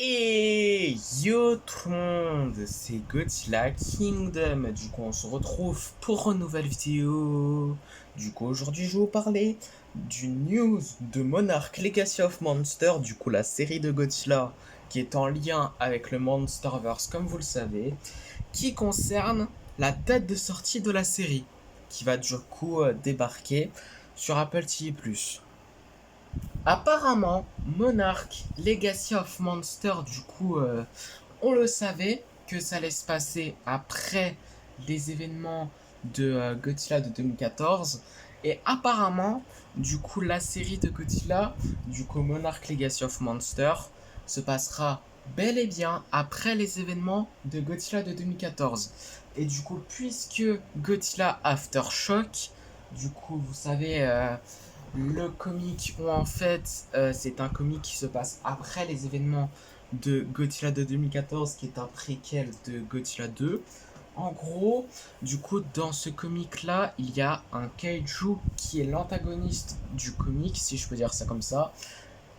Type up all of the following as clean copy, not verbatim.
Et yo tout le monde, c'est Godzilla Kingdom. Du coup, on se retrouve pour une nouvelle vidéo. Du coup, aujourd'hui, je vais vous parler du news de Monarch Legacy of Monster. Du coup, la série de Godzilla qui est en lien avec le Monsterverse, comme vous le savez, qui concerne la date de sortie de la série, qui va du coup débarquer sur Apple TV+. Apparemment, Monarch Legacy of Monster, du coup, on le savait que ça allait se passer après les événements de Godzilla de 2014. Et apparemment, du coup, la série de Godzilla, du coup, Monarch Legacy of Monster, se passera bel et bien après les événements de Godzilla de 2014. Et du coup, puisque Godzilla Aftershock, du coup, vous savez, le comic, ou en fait, c'est un comic qui se passe après les événements de Godzilla de 2014, qui est un préquel de Godzilla 2. En gros, du coup, dans ce comic-là, il y a un kaiju qui est l'antagoniste du comic, si je peux dire ça comme ça,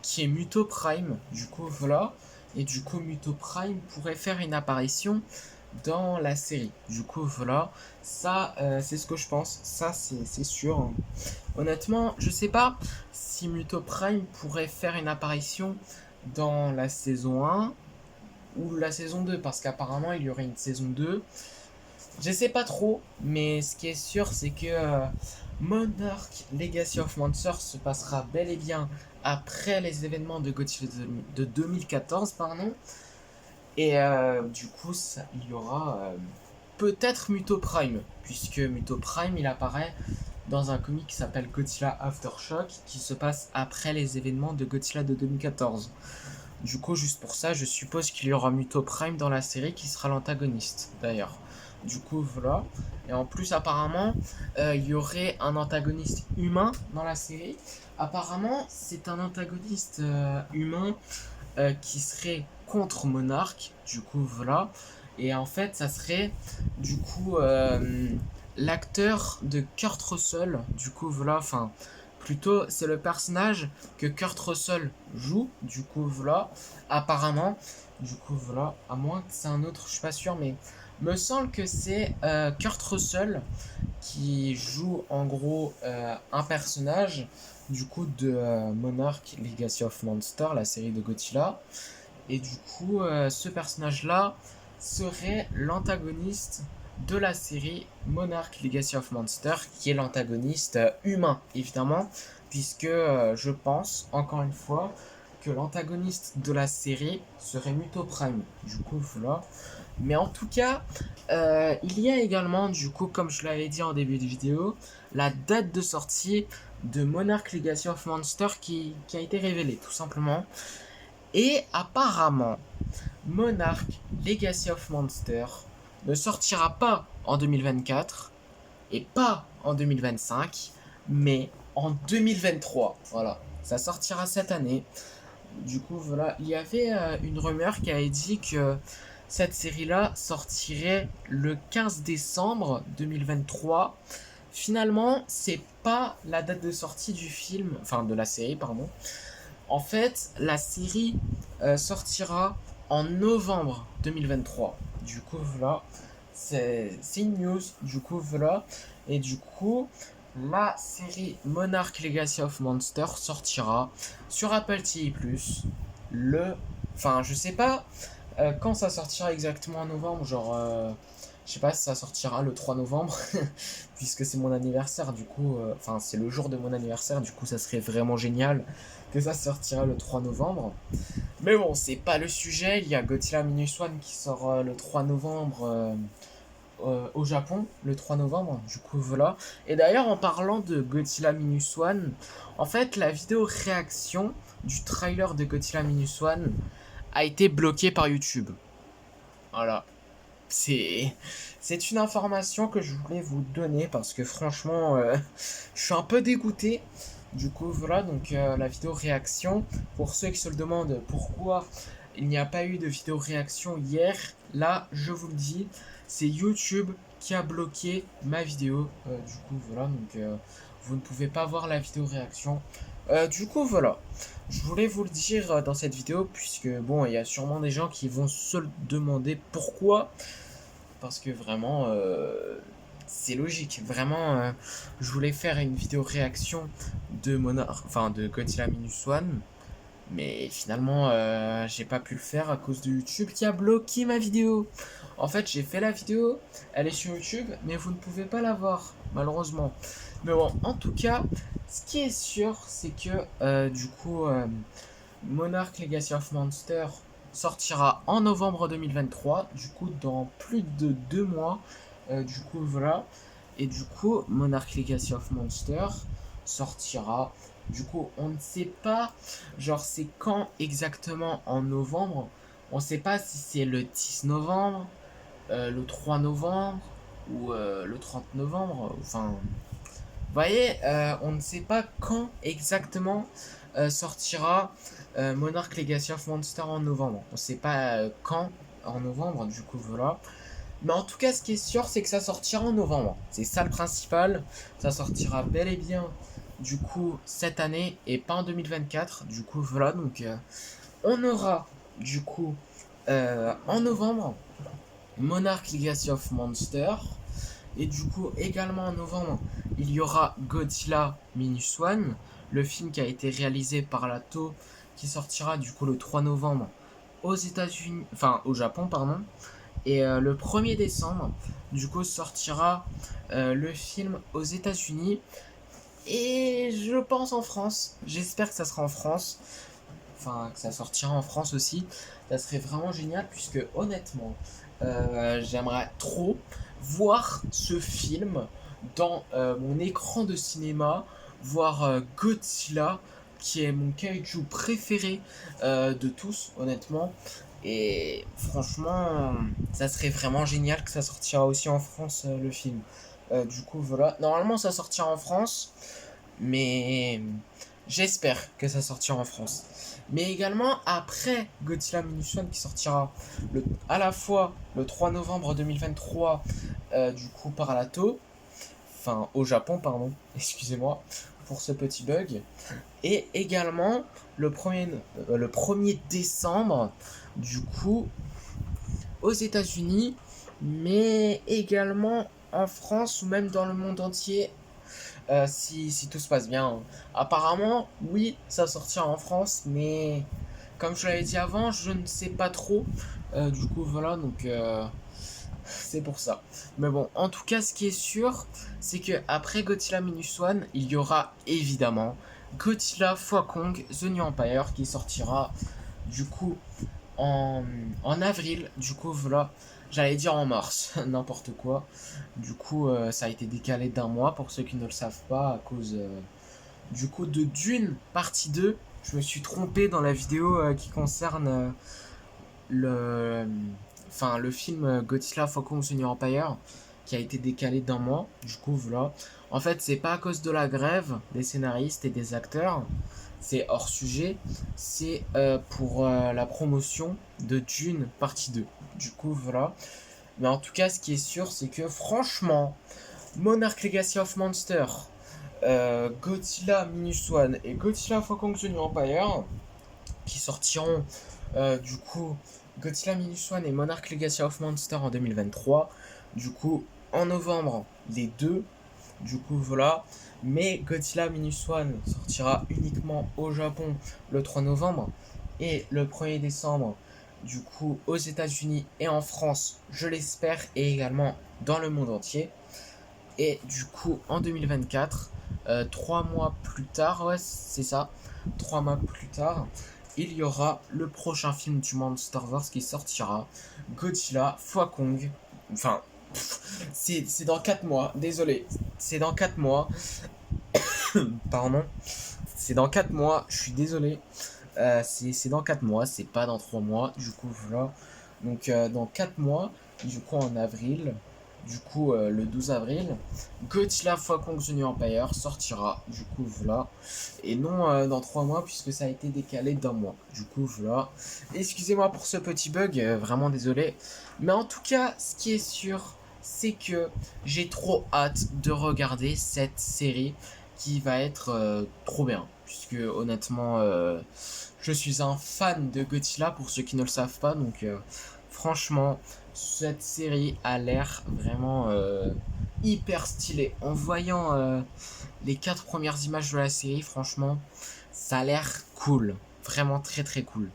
qui est Muto Prime. Du coup, voilà. Et du coup, Muto Prime pourrait faire une apparition dans la série. Du coup, voilà. Ça, c'est ce que je pense. Ça, c'est sûr. Honnêtement, je sais pas si Muto Prime pourrait faire une apparition dans la saison 1 ou la saison 2, parce qu'apparemment il y aurait une saison 2. Je sais pas trop, mais ce qui est sûr, c'est que Monarch Legacy of Monsters se passera bel et bien après les événements de Godzilla de 2014, pardon. Et du coup, il y aura peut-être Muto Prime, puisque Muto Prime il apparaît dans un comic qui s'appelle Godzilla Aftershock, qui se passe après les événements de Godzilla de 2014. Du coup, juste pour ça, je suppose qu'il y aura Muto Prime dans la série qui sera l'antagoniste, d'ailleurs. Du coup, voilà. Et en plus, apparemment, il y aurait un antagoniste humain dans la série. Apparemment, c'est un antagoniste humain qui serait contre Monarch. Du coup, voilà. Et en fait, ça serait, du coup, l'acteur de Kurt Russell. Du coup, voilà. Enfin, plutôt, c'est le personnage que Kurt Russell joue. Du coup, voilà. Apparemment. Du coup, voilà. À moins que c'est un autre, je suis pas sûr, mais me semble que c'est Kurt Russell qui joue en gros un personnage du coup de Monarch Legacy of Monster, la série de Godzilla. Et du coup, ce personnage-là serait l'antagoniste de la série Monarch Legacy of Monster, qui est l'antagoniste humain, évidemment, puisque je pense, encore une fois, que l'antagoniste de la série serait Muto Prime. Du coup, voilà. Mais en tout cas, il y a également, du coup, comme je l'avais dit en début de vidéo, la date de sortie de Monarch Legacy of Monster qui a été révélée, tout simplement. Et apparemment, Monarch Legacy of Monster ne sortira pas en 2024 et pas en 2025, mais en 2023. Voilà, ça sortira cette année. Du coup, voilà, il y avait une rumeur qui avait dit que cette série-là sortirait le 15 décembre 2023. Finalement, c'est pas la date de sortie du film, enfin de la série, pardon. En fait, la série sortira en novembre 2023. Du coup, voilà, c'est une news. Du coup, voilà. Et du coup, la série Monarch Legacy of Monster sortira sur Apple TV+, le... Enfin, je sais pas quand ça sortira exactement en novembre, genre... je sais pas si ça sortira le 3 novembre, puisque c'est mon anniversaire, du coup... Enfin, c'est le jour de mon anniversaire, du coup, ça serait vraiment génial que ça sortira le 3 novembre. Mais bon, c'est pas le sujet, il y a Godzilla Minus One qui sort le 3 novembre... au Japon le 3 novembre, du coup voilà. Et d'ailleurs en parlant de Godzilla Minus One, en fait la vidéo réaction du trailer de Godzilla Minus One a été bloquée par YouTube. Voilà. C'est c'est une information que je voulais vous donner parce que franchement je suis un peu dégoûté. Du coup voilà, donc la vidéo réaction, pour ceux qui se le demandent pourquoi il n'y a pas eu de vidéo réaction hier, là je vous le dis, c'est YouTube qui a bloqué ma vidéo. Du coup voilà, donc vous ne pouvez pas voir la vidéo réaction. Du coup, voilà. Je voulais vous le dire dans cette vidéo, puisque bon, il y a sûrement des gens qui vont se demander pourquoi. Parce que vraiment, c'est logique. Vraiment, je voulais faire une vidéo réaction de enfin de Godzilla Minus One. Mais finalement, j'ai pas pu le faire à cause de YouTube qui a bloqué ma vidéo. En fait, j'ai fait la vidéo, elle est sur YouTube, mais vous ne pouvez pas la voir, malheureusement. Mais bon, en tout cas, ce qui est sûr, c'est que du coup, Monarch Legacy of Monster sortira en novembre 2023, du coup, dans plus de 2 mois. Du coup, voilà. Et du coup, Monarch Legacy of Monster sortira. Du coup, on ne sait pas, genre, c'est quand exactement en novembre. On ne sait pas si c'est le 10 novembre, le 3 novembre ou le 30 novembre. Enfin, vous voyez, on ne sait pas quand exactement sortira Monarch Legacy of Monster en novembre. On ne sait pas quand en novembre, du coup, voilà. Mais en tout cas, ce qui est sûr, c'est que ça sortira en novembre. C'est ça le principal. Ça sortira bel et bien, du coup, cette année et pas en 2024. Du coup, voilà. Donc, on aura, du coup, en novembre, Monarch Legacy of Monster. Et du coup, également en novembre, il y aura Godzilla Minus One, le film qui a été réalisé par la Toho, qui sortira du coup le 3 novembre aux États-Unis, enfin au Japon, pardon. Et le 1er décembre, du coup, sortira le film aux États-Unis. Et je pense en France. J'espère que ça sera en France. Enfin, que ça sortira en France aussi. Ça serait vraiment génial, puisque honnêtement, j'aimerais trop voir ce film dans mon écran de cinéma. Voir Godzilla, qui est mon kaiju préféré de tous, honnêtement. Et franchement, ça serait vraiment génial que ça sortira aussi en France, le film. Du coup, voilà. Normalement, ça sortira en France, mais j'espère que ça sortira en France. Mais également, après Godzilla Minus One qui sortira à la fois le 3 novembre 2023, du coup, par la Toho, enfin, au Japon, pardon, excusez-moi pour ce petit bug. Et également le 1er décembre, du coup, aux États-Unis, mais également en France ou même dans le monde entier, si tout se passe bien. Apparemment, oui, ça sortira en France, mais comme je l'avais dit avant, je ne sais pas trop. Du coup, voilà, donc c'est pour ça. Mais bon, en tout cas, ce qui est sûr, c'est que après Godzilla Minus One, il y aura évidemment Godzilla x Kong The New Empire qui sortira du coup en, en avril. Du coup, voilà, j'allais dire en mars, n'importe quoi. Du coup, ça a été décalé d'1 mois pour ceux qui ne le savent pas à cause du coup de Dune partie 2. Je me suis trompé dans la vidéo qui concerne le enfin le film Godzilla x Kong The New Empire qui a été décalé d'1 mois. Du coup, voilà. En fait, c'est pas à cause de la grève des scénaristes et des acteurs, c'est hors sujet, c'est pour la promotion de Dune partie 2. Du coup, voilà. Mais en tout cas, ce qui est sûr, c'est que franchement, Monarch Legacy of Monster, Godzilla Minus One et Godzilla x Kong The New Empire, qui sortiront du coup Godzilla Minus One et Monarch Legacy of Monster en 2023. Du coup, en novembre, les deux. Du coup, voilà. Mais Godzilla Minus One sortira uniquement au Japon le 3 novembre et le 1er décembre, du coup, aux États-Unis et en France, je l'espère, et également dans le monde entier. Et du coup, en 2024, 3 mois plus tard, ouais, c'est ça, 3 mois plus tard, il y aura le prochain film du Monsterverse qui sortira, Godzilla x Kong. Enfin, c'est dans 4 mois, désolé, c'est dans 4 mois. Pardon, c'est dans 4 mois, je suis désolé. C'est dans 4 mois, c'est pas dans 3 mois, du coup, voilà. Donc, dans 4 mois, du coup, en avril, du coup, le 12 avril, Godzilla x Kong The New Empire sortira, du coup, voilà. Et non dans 3 mois, puisque ça a été décalé d'1 mois. Du coup, voilà. Excusez-moi pour ce petit bug, vraiment désolé. Mais en tout cas, ce qui est sûr, c'est que j'ai trop hâte de regarder cette série qui va être trop bien. Puisque honnêtement, je suis un fan de Godzilla pour ceux qui ne le savent pas. Donc franchement, cette série a l'air vraiment hyper stylée. En voyant les 4 premières images de la série, franchement, ça a l'air cool. Vraiment très très cool.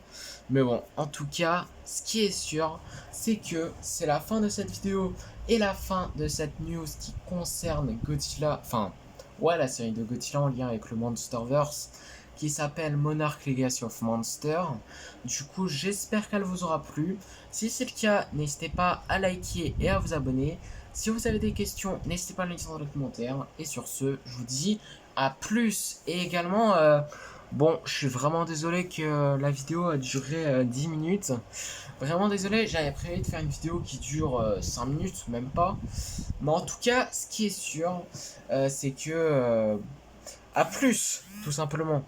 Mais bon, en tout cas, ce qui est sûr, c'est que c'est la fin de cette vidéo et la fin de cette news qui concerne Godzilla. Enfin, ouais, la série de Godzilla en lien avec le Monsterverse qui s'appelle Monarch Legacy of Monsters. Du coup, j'espère qu'elle vous aura plu. Si c'est le cas, n'hésitez pas à liker et à vous abonner. Si vous avez des questions, n'hésitez pas à les laisser dans les commentaires. Et sur ce, je vous dis à plus. Et également, bon, je suis vraiment désolé que la vidéo a duré 10 minutes. Vraiment désolé, j'avais prévu de faire une vidéo qui dure 5 minutes, même pas. Mais en tout cas, ce qui est sûr, c'est que... à plus, tout simplement.